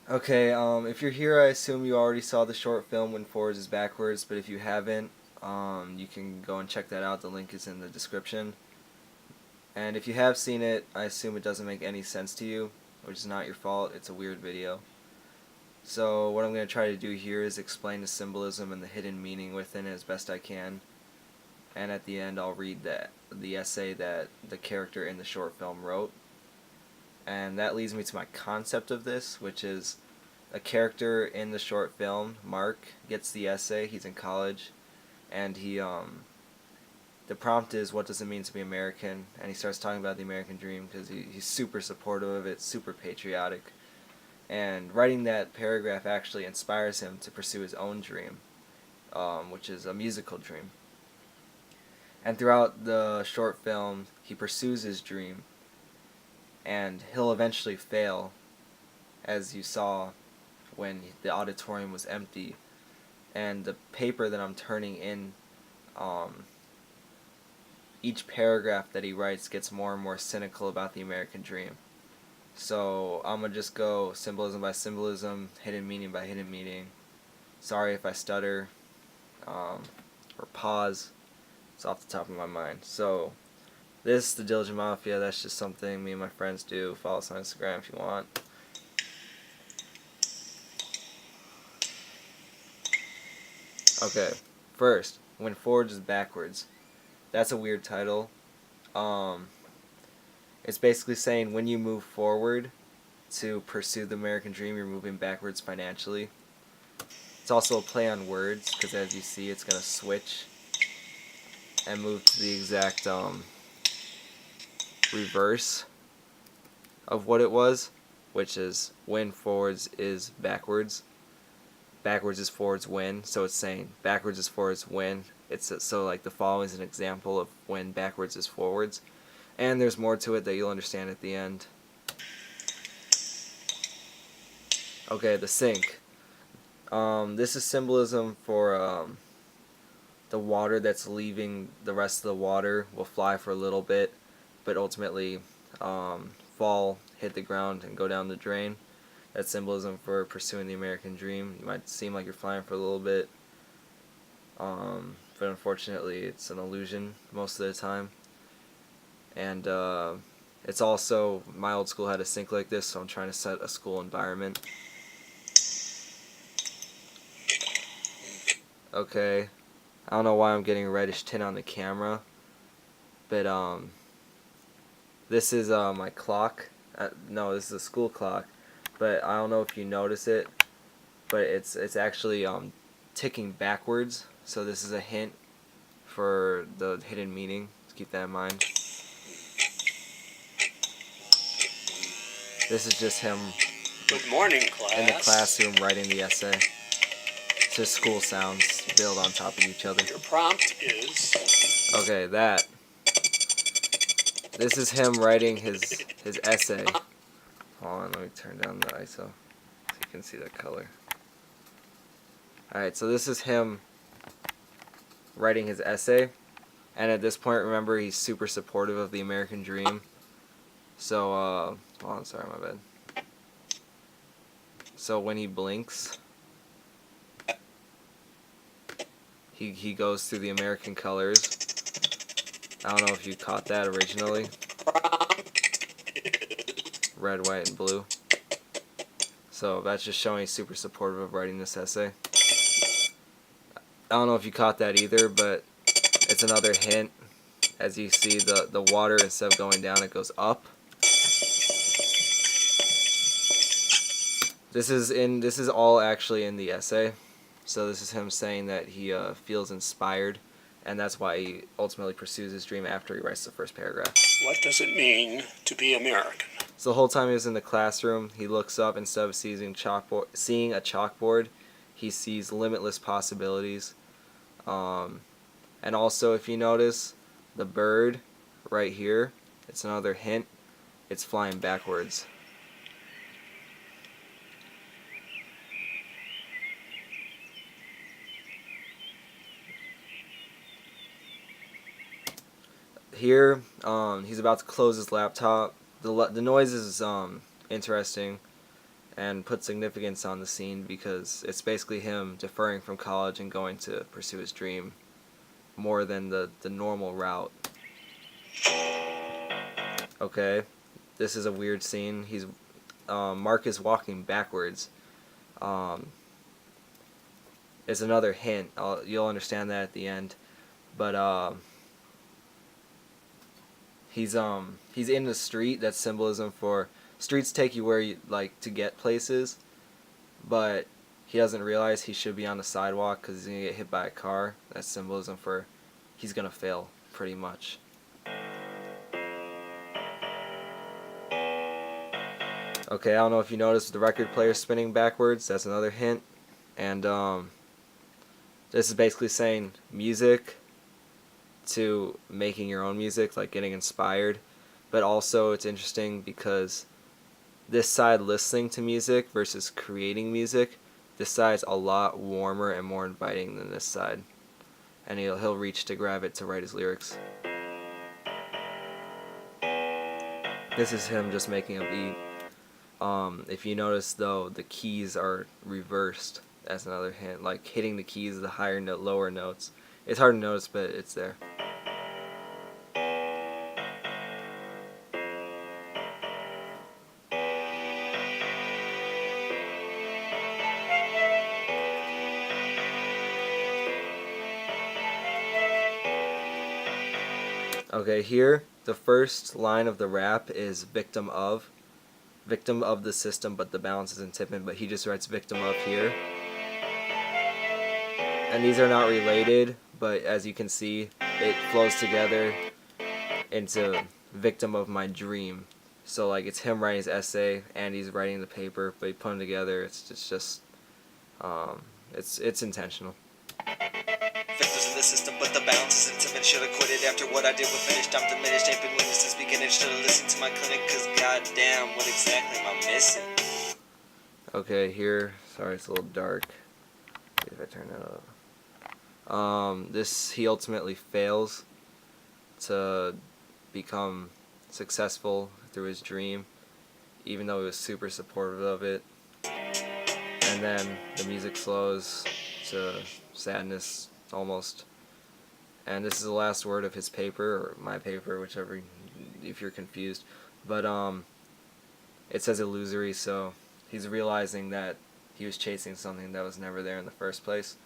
Okay, if you're here, I assume you already saw the short film When Forwards is Backwards, but if you haven't, you can go and check that out. The link is in the description. And if you have seen it, I assume it doesn't make any sense to you, which is not your fault. It's a weird video. So what I'm going to try to do here is explain the symbolism and the hidden meaning within it as best I can. And at the end, I'll read the essay that the character in the short film wrote. And that leads me to my concept of this, which is a character in the short film, Mark, gets the essay. He's in college, and the prompt is, what does it mean to be American? And he starts talking about the American dream because he's super supportive of it, super patriotic. And writing that paragraph actually inspires him to pursue his own dream, which is a musical dream. And throughout the short film, he pursues his dream, and he'll eventually fail, as you saw when the auditorium was empty. And the paper that I'm turning in, each paragraph that he writes gets more and more cynical about the American dream. So I'm going to just go symbolism by symbolism, hidden meaning by hidden meaning. Sorry if I stutter or pause. It's off the top of my mind. So this, the Diligent Mafia, that's just something me and my friends do. Follow us on Instagram if you want. Okay, first, When Forwards is Backwards. That's a weird title. It's basically saying when you move forward to pursue the American dream, you're moving backwards financially. It's also a play on words, because as you see, it's going to switch and move to the exact reverse of what it was, which is when forwards is backwards. Backwards is forwards when, so it's saying backwards is forwards when. So like the following is an example of when backwards is forwards. And there's more to it that you'll understand at the end. Okay, the sink. This is symbolism for the water that's leaving. The rest of the water will fly for a little bit, but ultimately fall, hit the ground, and go down the drain. That's symbolism for pursuing the American dream. You might seem like you're flying for a little bit, but unfortunately it's an illusion most of the time. And it's also, my old school had a sink like this, so I'm trying to set a school environment. Okay, I don't know why I'm getting a reddish tint on the camera, but this is my clock. No, this is a school clock, but I don't know if you notice it, but it's actually ticking backwards. So this is a hint for the hidden meaning. Let's keep that in mind. This is just him Good morning, class. in the classroom writing the essay. So school sounds build on top of each other. Your prompt is... Okay, that. This is him writing his essay. Hold on, let me turn down the ISO so you can see the color. Alright, so this is him writing his essay. And at this point, remember, he's super supportive of the American dream. So, hold on, sorry, my bad. So when he blinks, he goes through the American colors. I don't know if you caught that originally. Red, white, and blue. So that's just showing he's super supportive of writing this essay. I don't know if you caught that either, but it's another hint. As you see, the water, instead of going down, it goes up. This is all actually in the essay. So this is him saying that he feels inspired, and that's why he ultimately pursues his dream after he writes the first paragraph. What does it mean to be American? So the whole time he was in the classroom, he looks up, instead of seeing a chalkboard, he sees limitless possibilities. And also, if you notice, the bird right here, it's another hint, it's flying backwards. Here, he's about to close his laptop. The noise is interesting, and put significance on the scene because it's basically him deferring from college and going to pursue his dream more than the normal route. Okay, this is a weird scene. Mark is walking backwards. It's another hint. You'll understand that at the end. But he's in the street. That's symbolism for streets take you where you like to get places, but he doesn't realize he should be on the sidewalk because he's gonna get hit by a car. That's symbolism for he's gonna fail pretty much. Okay, I don't know if you noticed the record player spinning backwards. That's another hint. And this is basically saying music to making your own music, like getting inspired. But also it's interesting because this side listening to music versus creating music, this side's a lot warmer and more inviting than this side. And he'll reach to grab it to write his lyrics. This is him just making a beat. If you notice though, the keys are reversed. That's another hint. Like hitting the keys, the higher note, lower notes. It's hard to notice, but it's there. Okay, here, the first line of the rap is victim of the system, but the balance isn't tipping, but he just writes victim of here. And these are not related, but as you can see, it flows together into victim of my dream. So like it's him writing his essay and he's writing the paper, but he put them together. It's just it's intentional. Victims in the system, but the balance isn't timid. Should've quit it after what I did was finished. I'm diminished, ain't been winning since beginning. Should've listened to my clinic, cause goddamn, what exactly am I missing? Okay, here, sorry it's a little dark. If I turn that up. He ultimately fails to become successful through his dream, even though he was super supportive of it. And then the music slows to sadness almost. And this is the last word of his paper, or my paper, whichever, if you're confused. But it says illusory, so he's realizing that he was chasing something that was never there in the first place.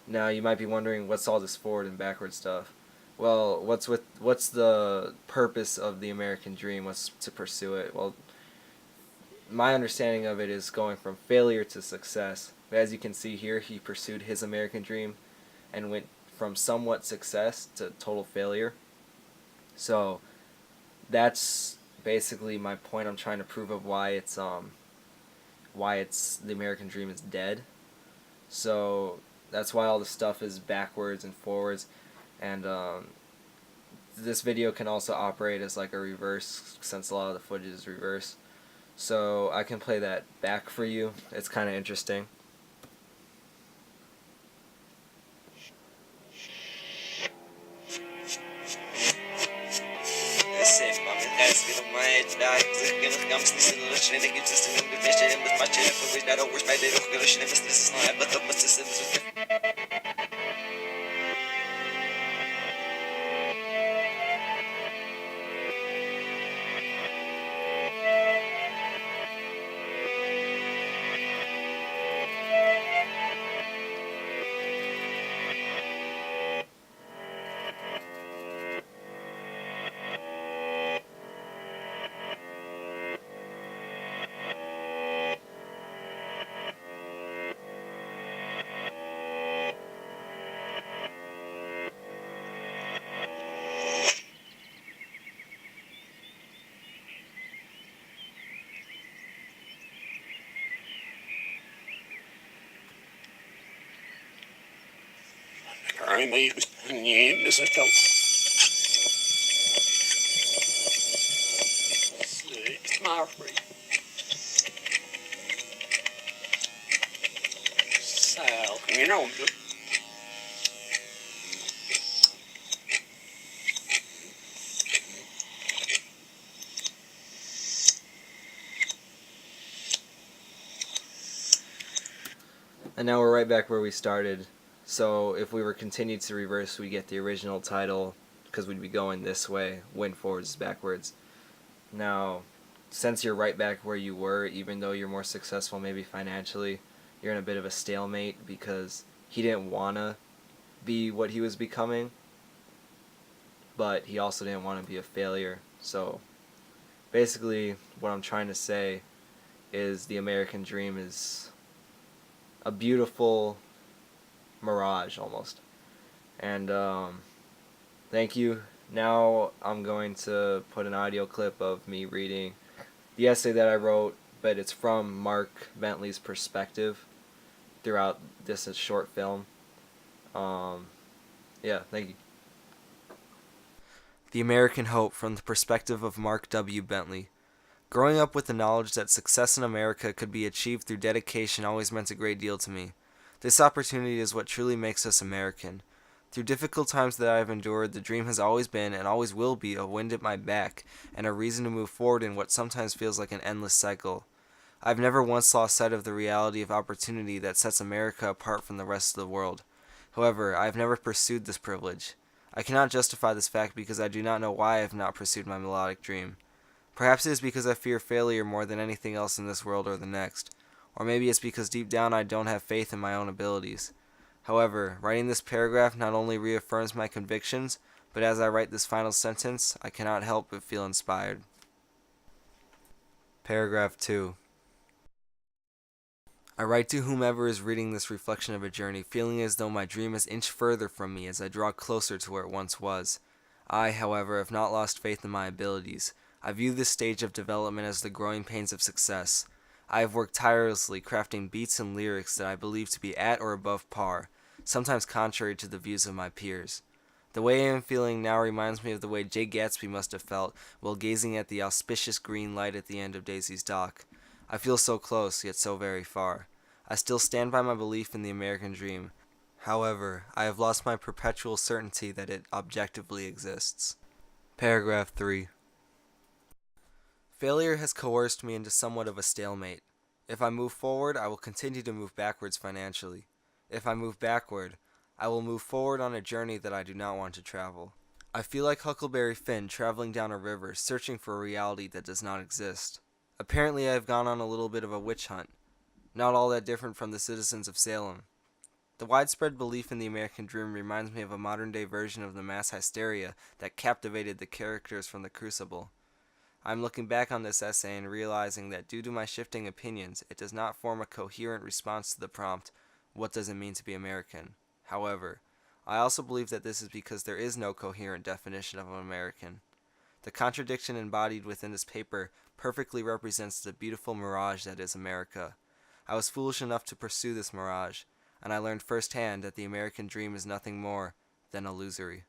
Now you might be wondering, what's all this forward and backward stuff? Well, what's the purpose of the American dream? What's to pursue it? Well, my understanding of it is going from failure to success. As you can see here, he pursued his American dream and went from somewhat success to total failure. So that's basically my point I'm trying to prove of why it's the American dream is dead. So that's why all the stuff is backwards and forwards, and this video can also operate as like a reverse, since a lot of the footage is reverse. So I can play that back for you. It's kind of interesting. Currently, is a film. Murray. Sal, you know. And now we're right back where we started. So if we were continued to reverse, we get the original title because we'd be going this way. Win forwards is backwards. Now, since you're right back where you were, even though you're more successful maybe financially, you're in a bit of a stalemate because he didn't want to be what he was becoming, but he also didn't want to be a failure. So basically what I'm trying to say is the American dream is a beautiful mirage almost. And thank you. Now I'm going to put an audio clip of me reading the essay that I wrote, but it's from Mark Bentley's perspective throughout this short film. Yeah, thank you. The American Hope from the perspective of Mark W. Bentley. Growing up with the knowledge that success in America could be achieved through dedication always meant a great deal to me. This opportunity is what truly makes us American. Through difficult times that I have endured, the dream has always been and always will be a wind at my back and a reason to move forward in what sometimes feels like an endless cycle. I've never once lost sight of the reality of opportunity that sets America apart from the rest of the world. However, I have never pursued this privilege. I cannot justify this fact because I do not know why I have not pursued my melodic dream. Perhaps it is because I fear failure more than anything else in this world or the next. Or maybe it's because deep down I don't have faith in my own abilities. However, writing this paragraph not only reaffirms my convictions, but as I write this final sentence, I cannot help but feel inspired. Paragraph 2. I write to whomever is reading this reflection of a journey, feeling as though my dream is inched further from me as I draw closer to where it once was. I, however, have not lost faith in my abilities. I view this stage of development as the growing pains of success. I have worked tirelessly, crafting beats and lyrics that I believe to be at or above par, sometimes contrary to the views of my peers. The way I am feeling now reminds me of the way Jay Gatsby must have felt while gazing at the auspicious green light at the end of Daisy's Dock. I feel so close, yet so very far. I still stand by my belief in the American dream. However, I have lost my perpetual certainty that it objectively exists. Paragraph 3. Failure has coerced me into somewhat of a stalemate. If I move forward, I will continue to move backwards financially. If I move backward, I will move forward on a journey that I do not want to travel. I feel like Huckleberry Finn traveling down a river, searching for a reality that does not exist. Apparently I have gone on a little bit of a witch hunt, not all that different from the citizens of Salem. The widespread belief in the American dream reminds me of a modern-day version of the mass hysteria that captivated the characters from The Crucible. I'm looking back on this essay and realizing that due to my shifting opinions, it does not form a coherent response to the prompt, what does it mean to be American? However, I also believe that this is because there is no coherent definition of an American. The contradiction embodied within this paper perfectly represents the beautiful mirage that is America. I was foolish enough to pursue this mirage, and I learned firsthand that the American dream is nothing more than illusory.